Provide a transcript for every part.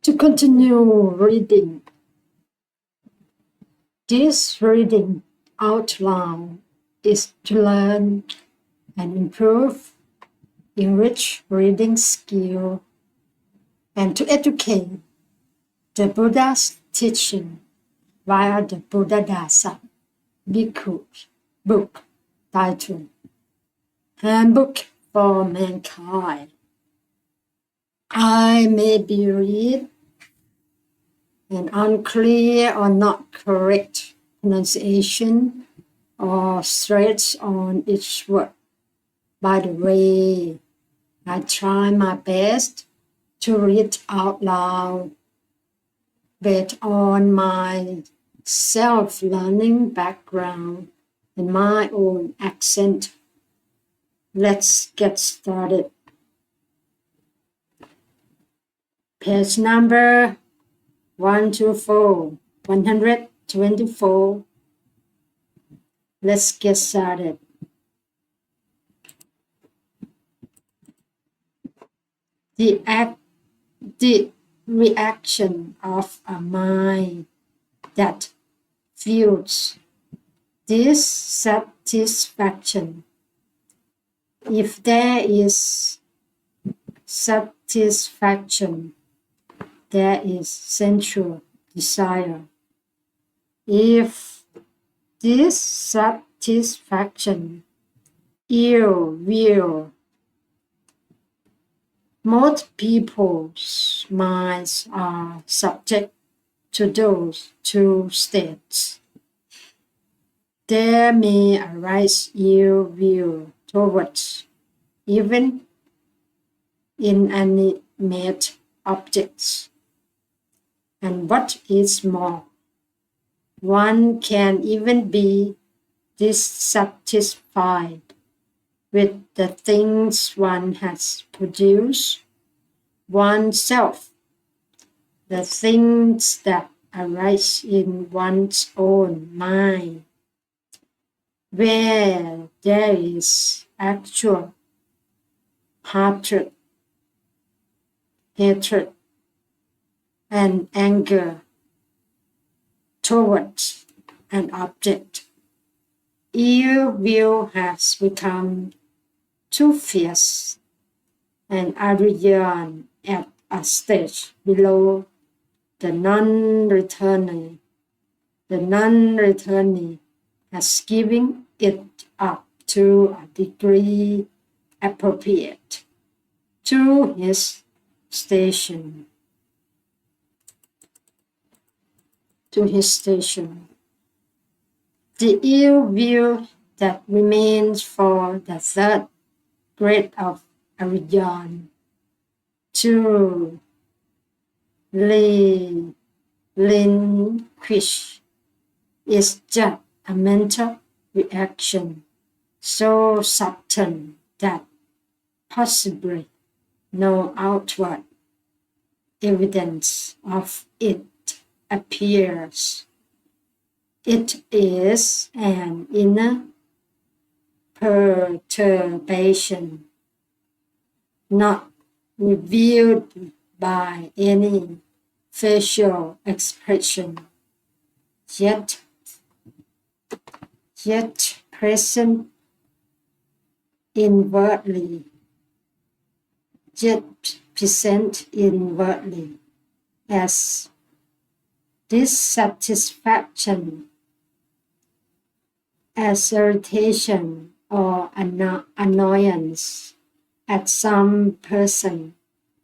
To continue reading, this reading out loud is to learn and improve enrich reading skill and to educate the Buddha's teaching via the Buddha Dasa Bhikkhu book titled Handbook for Mankind. I may be read an unclear or not correct pronunciation or stress on each word. By the way, I try my best to read out loud based on my self-learning background and my own accent. Let's get started. Page number 124. Let's get started. The reaction of a mind that feels dissatisfaction. If there is satisfaction, there is sensual desire. If dissatisfaction, ill will, most people's minds are subject to those two states. There may arise ill will towards even inanimate objects. And what is more, one can even be dissatisfied with the things one has produced oneself, the things that arise in one's own mind, where there is actual hatred, and anger towards an object. Ill will has become too fierce and arrogant at a stage below the non-returning. The non-returning has given it up to a degree appropriate to his station. The ill will that remains for the third grade of arrogance to relinquish is just a mental reaction so subtle that possibly no outward evidence of it appears. It is an inner perturbation, not revealed by any facial expression, yet present inwardly, as dissatisfaction, as irritation or annoyance at some person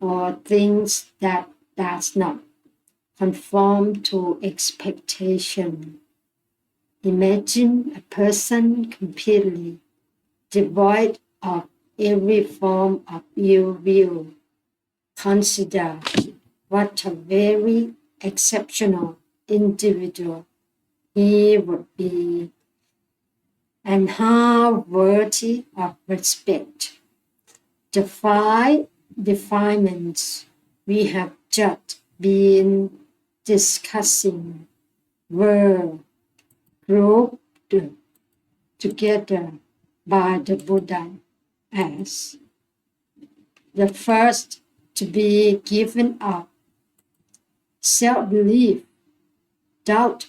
or things that does not conform to expectation. Imagine a person completely devoid of every form of ill will. Consider what a very exceptional individual he would be, and how worthy of respect. The five defilements we have just been discussing were grouped together by the Buddha as the first to be given up self-belief, doubt,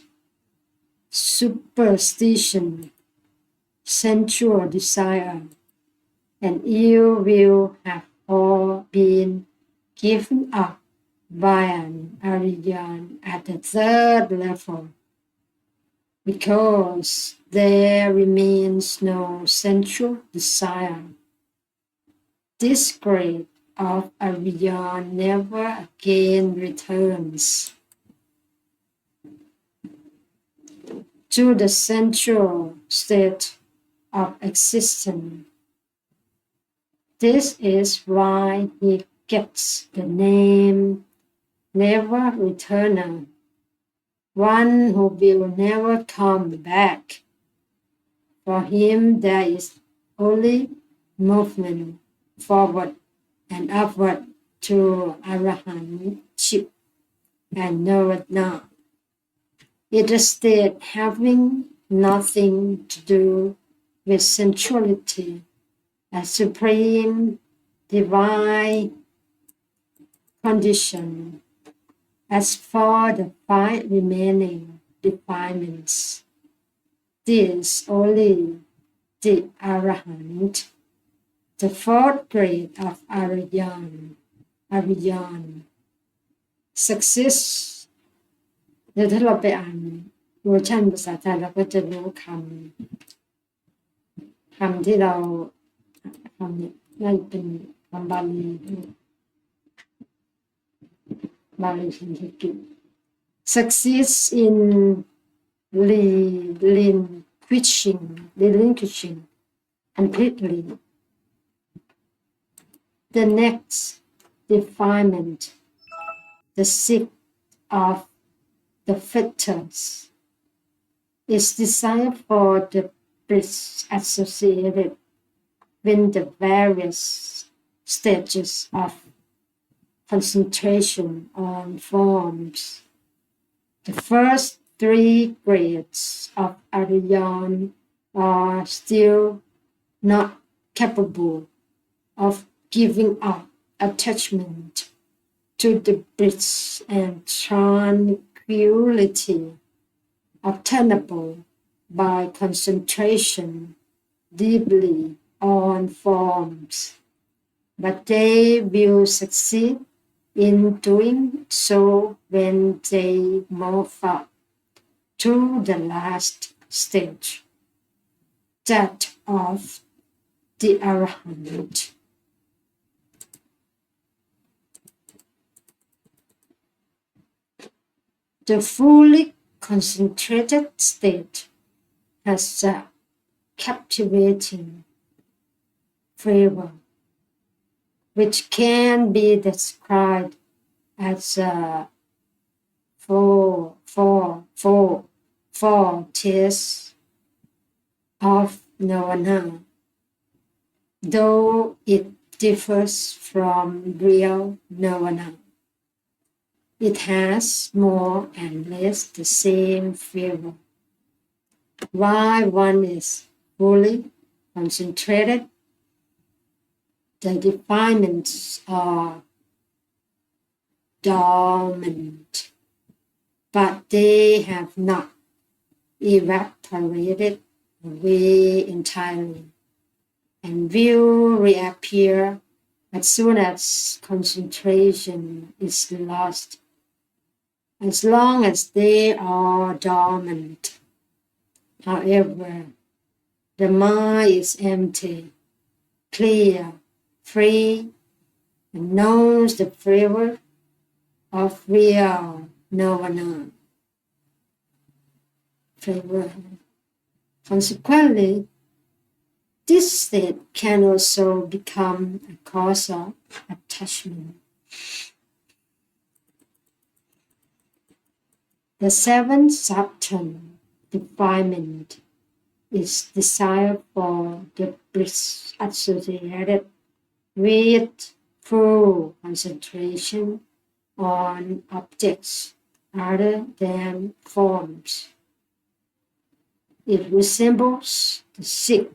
superstition, sensual desire, and ill will have all been given up by an Aryan at the third level, because there remains no sensual desire. This grade of Aryan never again returns to the sensual state of existence. This is why he gets the name Never Returner, one who will never come back. For him, there is only movement forward and upward to Arahantship and Nirvana. It is a state having nothing to do with sensuality, a supreme divine condition. As for the 5 remaining defilements, these only the Arahant, the 4th grade of Aryan, success เดี๋ยวถ้าเราไปอ่านเวอร์ชันภาษาไทยเราก็จะรู้คำที่เราคำนี้น่าจะเป็นคำบาลีสันสกฤต success in relinquishing completely the next defilement, the 6th of the fetters, is desire for the bliss associated with the various stages of concentration on forms. The first 3 grades of Aryan are still not capable of giving up attachment to the bliss and tranquility obtainable by concentration deeply on forms, but they will succeed in doing so when they move up to the last stage, that of the Arahant. The fully concentrated state has a captivating flavor, which can be described as a foretaste of nirvana, though it differs from real nirvana. It has more and less the same flavor. While one is fully concentrated, the defilements are dormant, but they have not evaporated away entirely and will reappear as soon as concentration is lost. As long as they are dormant, however, the mind is empty, clear, free, and knows the flavor of real nirvana. Consequently, this state can also become a cause of attachment. The 7th subtle defilement is desire for the bliss associated with full concentration on objects other than forms. It resembles the 6th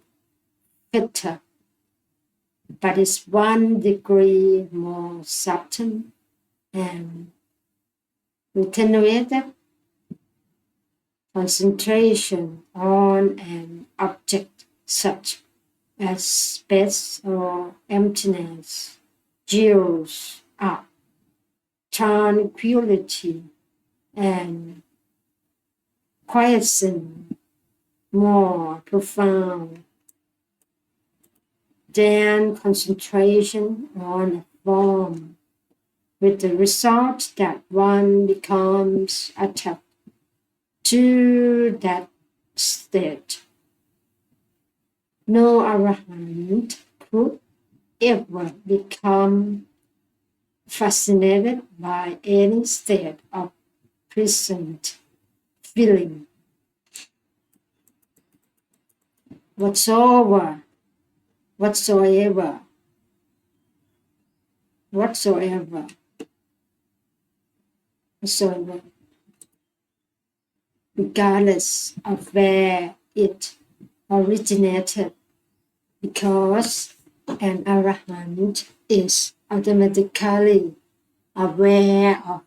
fetter, but is 1 degree more subtle and attenuated concentration on an object such as space or emptiness yields up tranquility and quiescence more profound than concentration on a form, with the result that one becomes attached to that state. No arahant could ever become fascinated by any state of present feeling whatsoever, whatsoever, whatsoever, whatsoever, regardless of where it originated, because an arahant is automatically aware of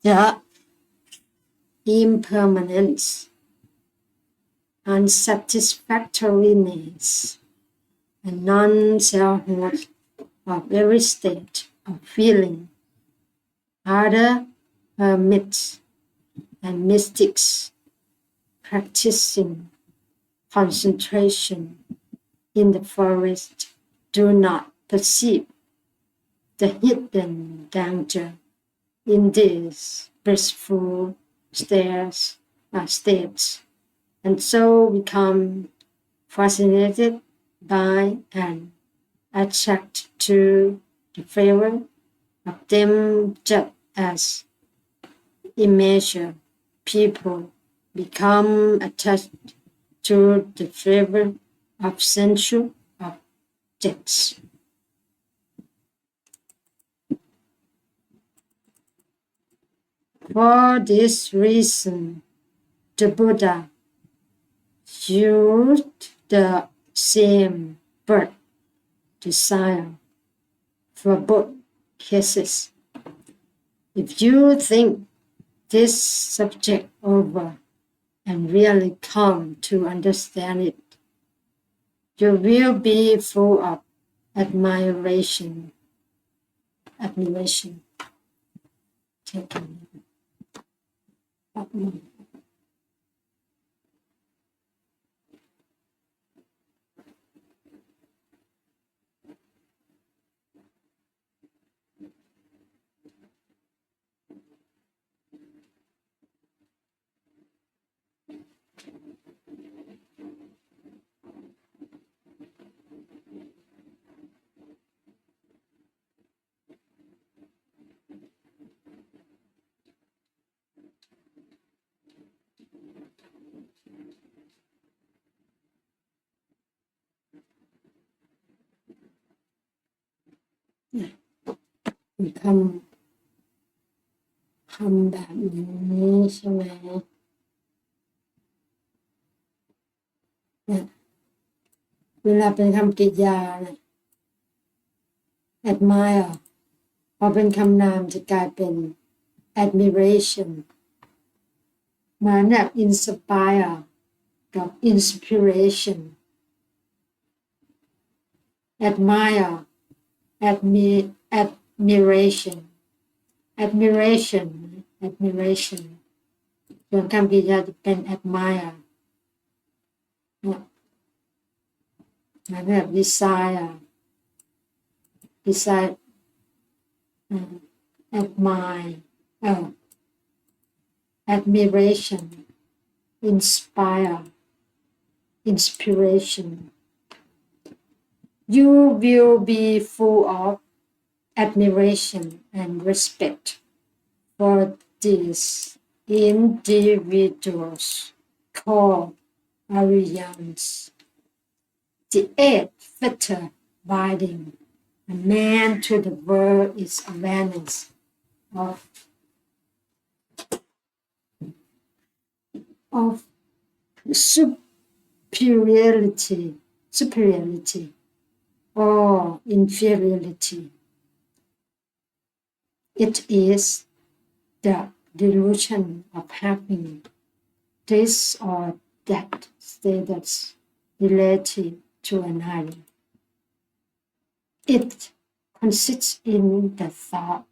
the impermanence, unsatisfactoriness, and non-selfhood of every state of feeling. Other hermits and mystics practicing concentration in the forest do not perceive the hidden danger in these blissful states, and so become fascinated by and attracted to the favor of them, just as immature people become attached to the favor of sensual objects. For this reason, the Buddha used the same birth desire for both cases. If you think this subject over and really come to understand it, you will be full of admiration. Take a minute.ทำแบบนี้ใช่ไหมเนี่ยเวลาเป็นคำกริยาเนี่ย admire พอเป็นคำนามจะกลายเป็น admiration เหมือนแบบ inspire กับ inspiration admire admirationส่วนคำกริยาจะเป็น admire เนี่ยเหมือนแบบ desire admire admiration inspiration. You will be full of admiration and respect for these individuals called Aryans. The eighth fetter binding a man to the world is awareness of superiority or inferiority. It is the delusion of having this or that status related to another. It consists in the thought,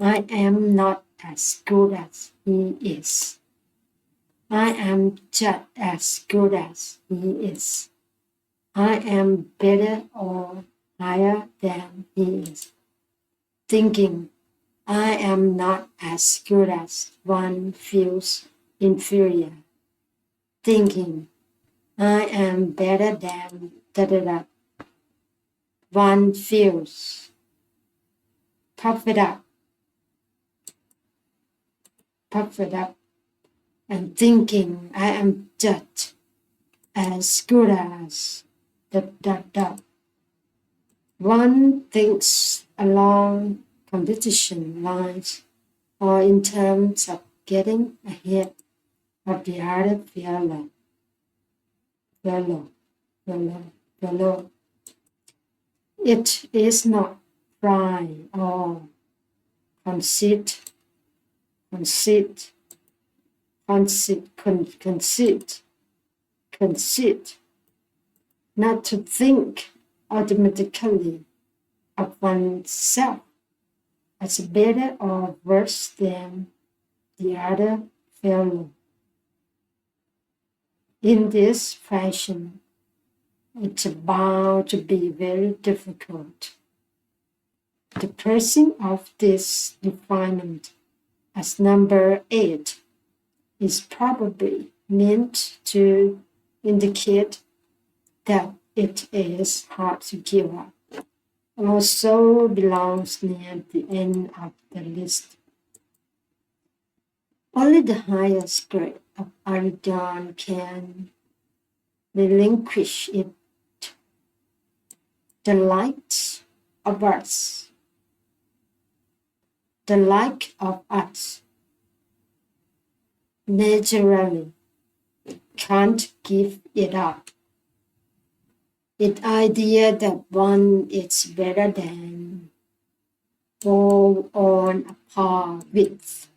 I am not as good as he is. I am just as good as he is. I am better or higher than he is. Thinking I am not as good as one feels inferior. Thinking I am better than da one feels puffed up, and thinking I am just as good as one thinks along competition lines or in terms of getting ahead of the other fellow. It is not pride or conceit, not to think automatically of oneself as better or worse than the other fellow. In this fashion, it's about to be very difficult. The pressing of this refinement as number 8 is probably meant to indicate that it is hard to give up, also belongs near the end of the list. Only the higher spirit of Arigan can relinquish it. The light of us, the like of us, naturally can't give it up. Its idea that one is better than, or on a par with,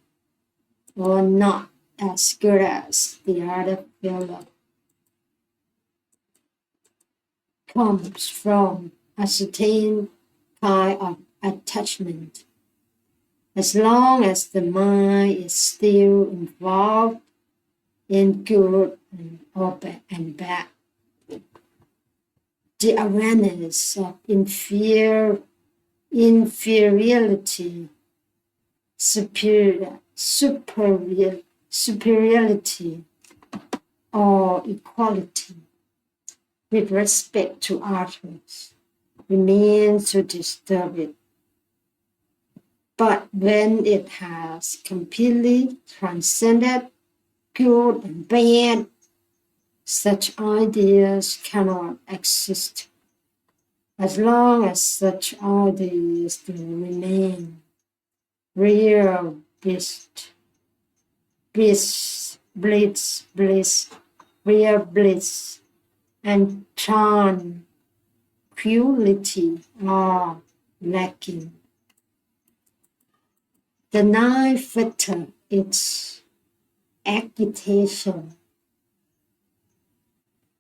or not as good as the other fellow comes from a certain kind of attachment. As long as the mind is still involved in good and bad, the awareness of inferiority, superiority, or equality with respect to others remains to disturb it. But when it has completely transcended good and bad, such ideas cannot exist. As long as such ideas do remain, real real bliss, and tranquility are lacking. The ninth factor is agitation.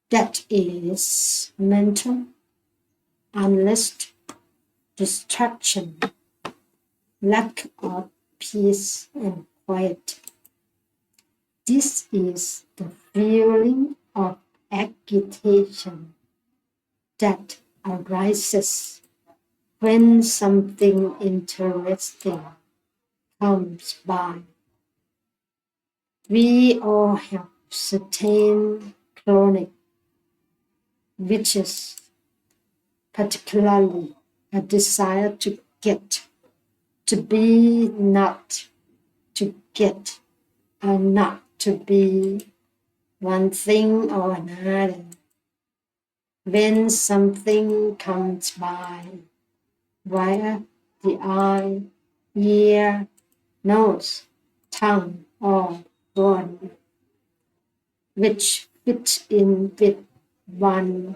That is mental unrest, distraction, lack of peace and quiet. This is the feeling of agitation that arises when something interesting comes by. We all have certain chronic wishes, particularly a desire to get, to be, not to get, and not to be one thing or another. When something comes by via the eye, ear, nose, tongue, or body, which fits in with one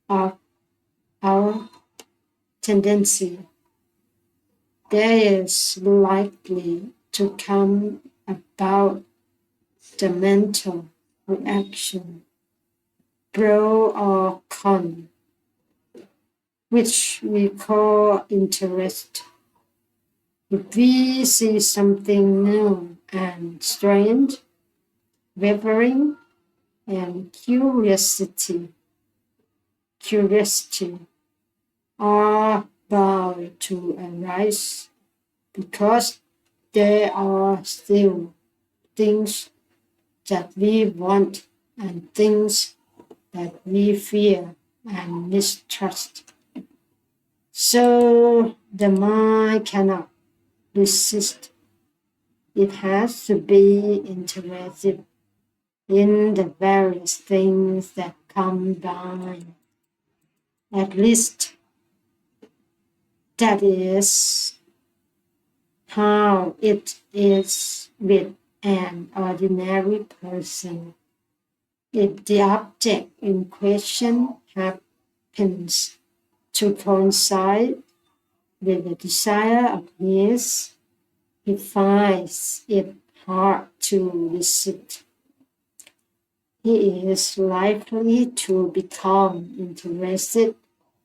of our tendency, there is likely to come about the mental reaction, pro or con, which we call interest. If we see something new and strange, wavering, and curiosity are bound to arise because there are still things that we want and things that we fear and mistrust. So the mind cannot resist. It has to be interested in the various things that come by. At least that is how it is with an ordinary person. If the object in question happens to coincide with the desire of his, he finds it hard to resist. He is likely to become interested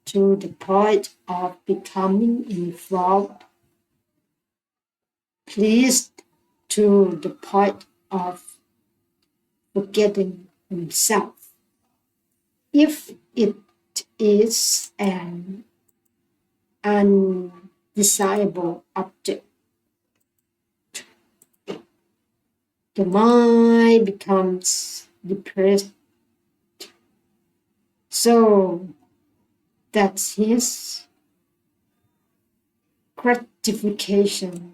to the point of becoming involved, pleased to the point of forgetting himself. If it is an undesirable object, the mind becomes depressed. So that's his gratification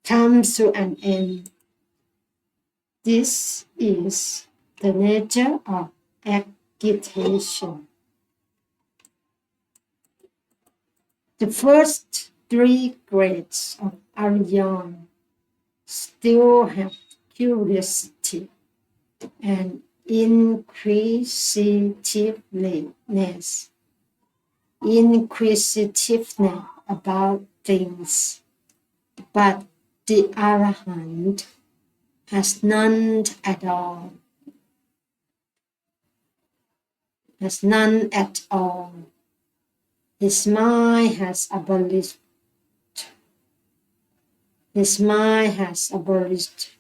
comes to an end. This is the nature of agitation. The first three grades of Aryan still have curiosity and inquisitiveness about things, but the Arahant has none at all. His mind has abolished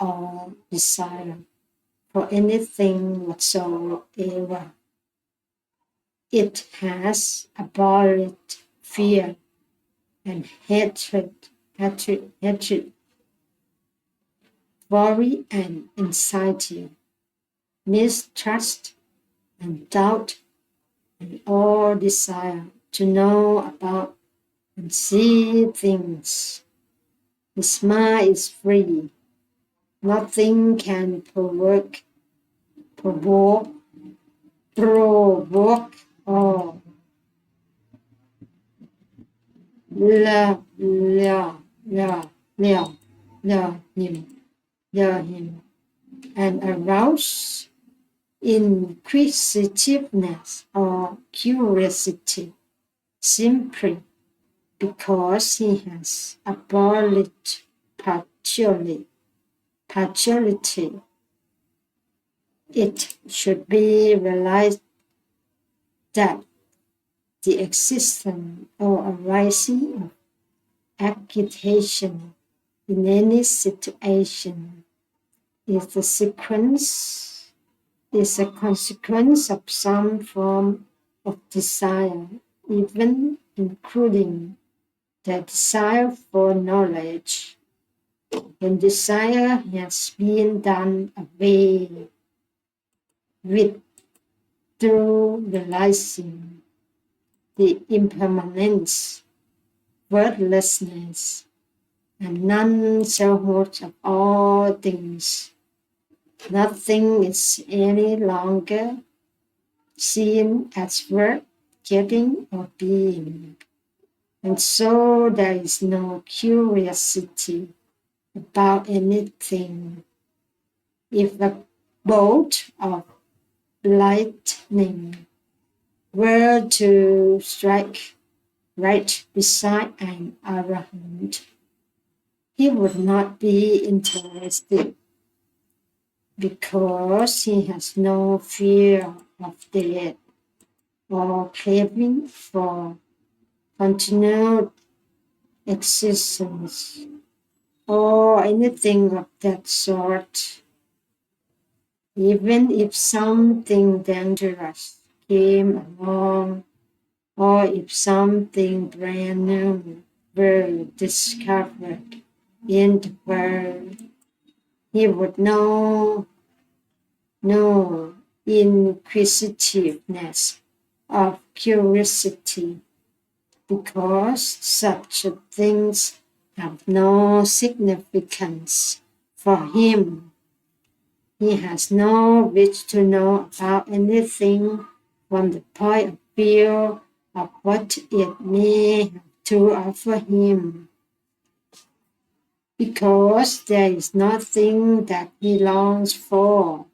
all desire for anything whatsoever. It has abolished fear and hatred, worry and anxiety, mistrust and doubt, and all desire to know about and see things. His mind is free. Nothing can provoke or him and arouse inquisitiveness or curiosity simply because he has abolished partiality. It should be realized that the existence or arising of agitation in any situation is a consequence of some form of desire, even including the desire for knowledge. When desire has been done away with through realizing the impermanence, worthlessness, and non-selfhood of all things, nothing is any longer seen as worth getting or being. And so there is no curiosity about anything. If a bolt of lightning were to strike right beside an arahant, he would not be interested because he has no fear of death or craving for continued existence or anything of that sort. Even if something dangerous came along, or if something brand new were discovered in the world, he would know no inquisitiveness of curiosity, because such things have no significance for him. He has no wish to know about anything from the point of view of what it may have to offer him, because there is nothing that he longs for.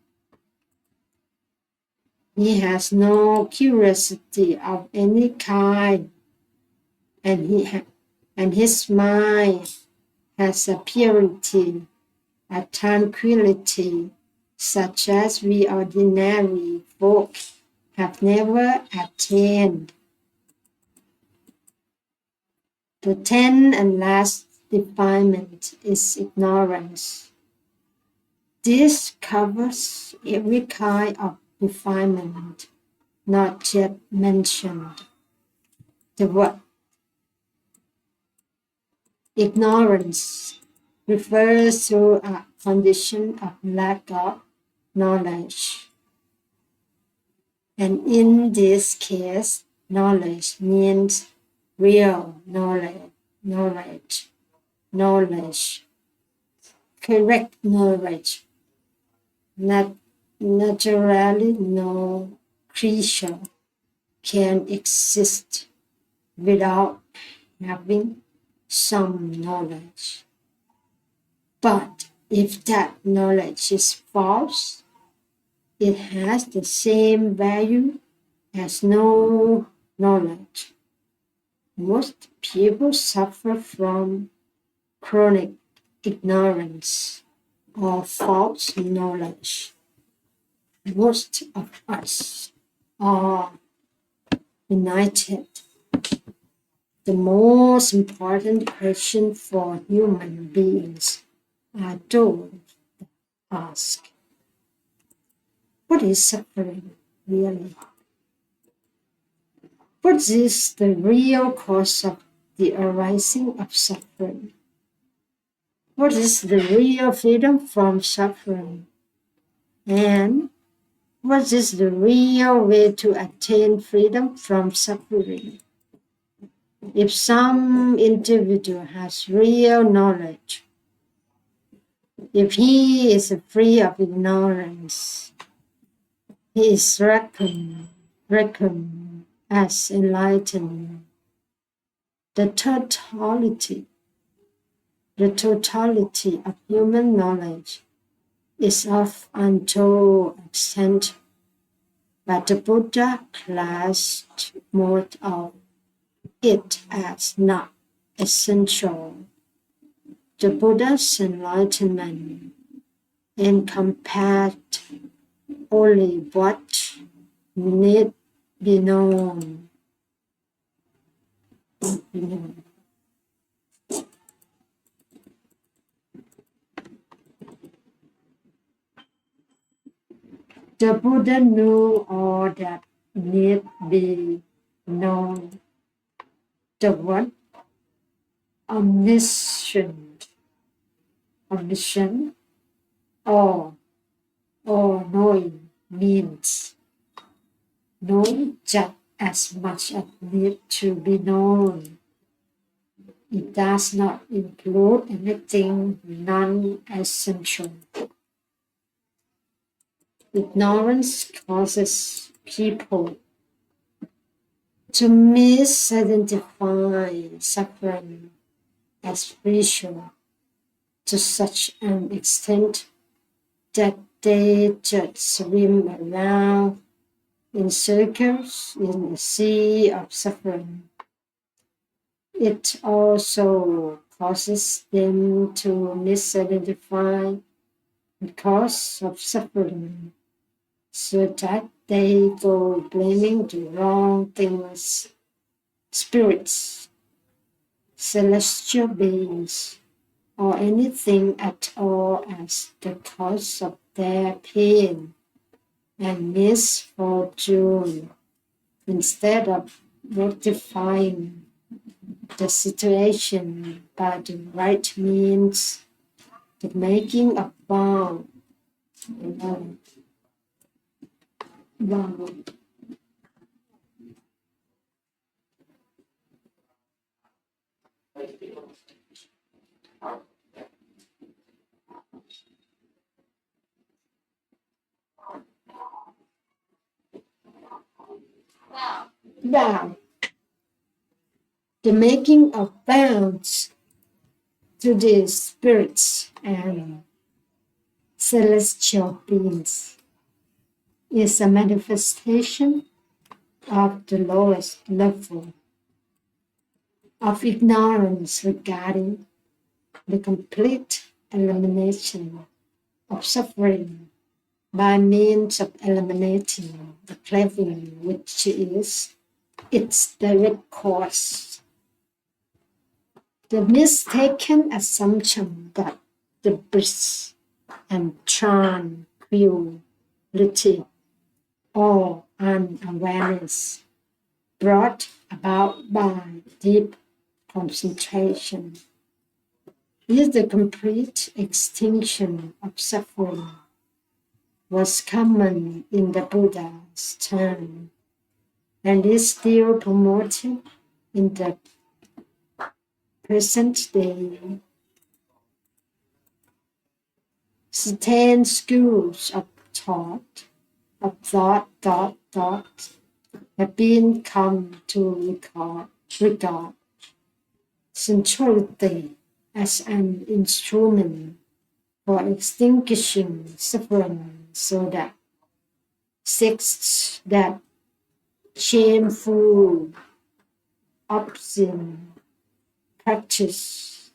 He has no curiosity of any kind, and his mind has a purity, a tranquility, such as we ordinary folk have never attained. The 10th and last defilement is ignorance. This covers every kind of defilement not yet mentioned. The word ignorance refers to a condition of lack of knowledge. And in this case, knowledge means real knowledge, correct knowledge. Naturally, no creature can exist without having some knowledge. But if that knowledge is false, it has the same value as no knowledge. Most people suffer from chronic ignorance or false knowledge. Most of us are united. The most important question for human beings are those that ask, what is suffering really? What is the real cause of the arising of suffering? What is the real freedom from suffering? And what is the real way to attain freedom from suffering? If some individual has real knowledge, if he is free of ignorance, he is reckoned as enlightened. The totality of human knowledge is of untold extent, but the Buddha classed most of it as not essential. The Buddha's enlightenment encompassed only what need be known. The Buddha knew all that need be known. The word omniscient or knowing means knowing just as much as need to be known. It does not include anything non-essential. Ignorance causes people to misidentify suffering as spiritual to such an extent that they just swim around in circles in a sea of suffering. It also causes them to misidentify the cause of suffering so that they go blaming the wrong things, spirits, celestial beings, or anything at all as the cause of their pain and misfortune instead of rectifying the situation by the right means, the making of vow, vow, vow, the making of vows to the spirits and celestial beings is a manifestation of the lowest level of ignorance regarding the complete elimination of suffering by means of eliminating the craving, which is its direct cause. The mistaken assumption that the bliss and tranquility or unawareness brought about by deep concentration is the complete extinction of suffering was common in the Buddha's time and is still promoted in the present day. Certain schools of thought have been come to regard sensuality as an instrument for extinguishing suffering so that sects that shameful, obscene practices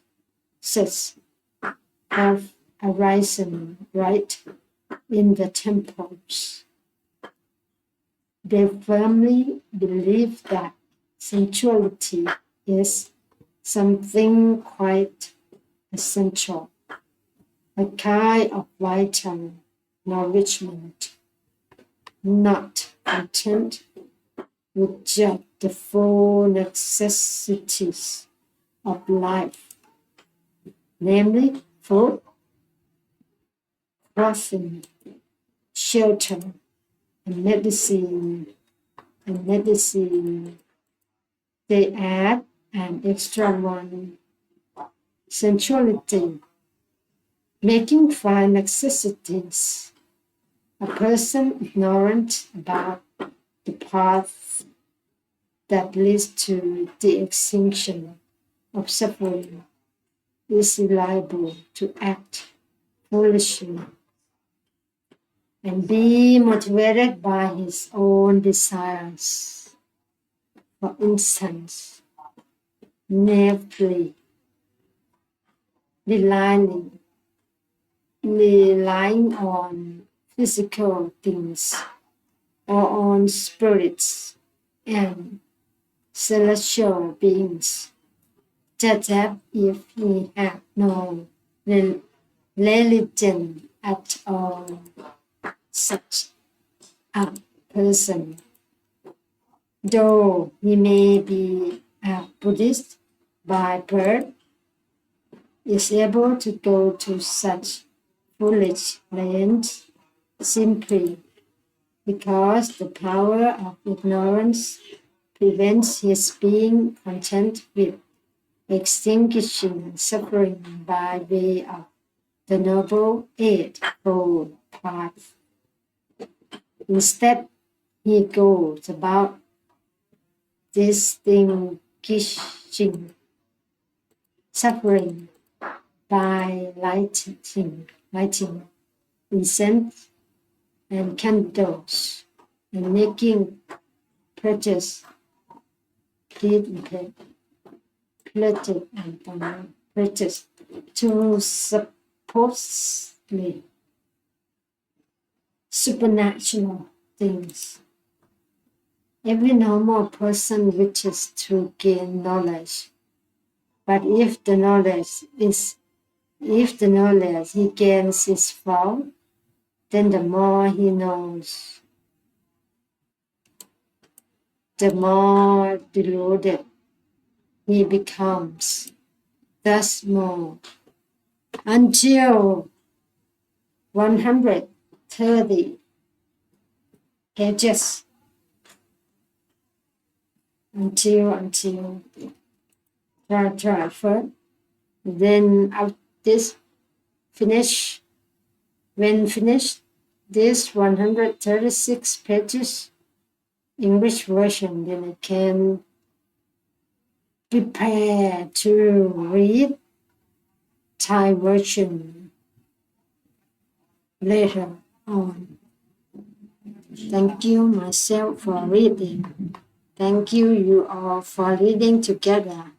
have arisen right in the temples. They firmly believe that sensuality is something quite essential, a kind of vital nourishment, not content with just the full necessities of life, namely food, clothing, shelter, and medicine. They add an extra one, sensuality, making five necessities. A person ignorant about the path that leads to the extinction of suffering is liable to act foolishly and be motivated by his own desires. For instance, naively relying on physical things or on spirits and celestial beings, just as if he had no religion at all. Such a person, though he may be a Buddhist by birth, is able to go to such foolish lengths simply because the power of ignorance prevents his being content with extinguishing suffering by way of the Noble Eightfold Path. Instead, he goes about distinguishing suffering by lighting incense and candles and making precious plead Plated and plated to supposedly supernatural things. Every normal person wishes to gain knowledge, but if the knowledge he gains is false, then the more he knows, the more deluded he becomes. Thus more until 130 pages until try first. Then after this finish, when finished this 136 pages English version, then I can prepare to read Thai version later on. Thank you myself for reading. Thank you all for reading together.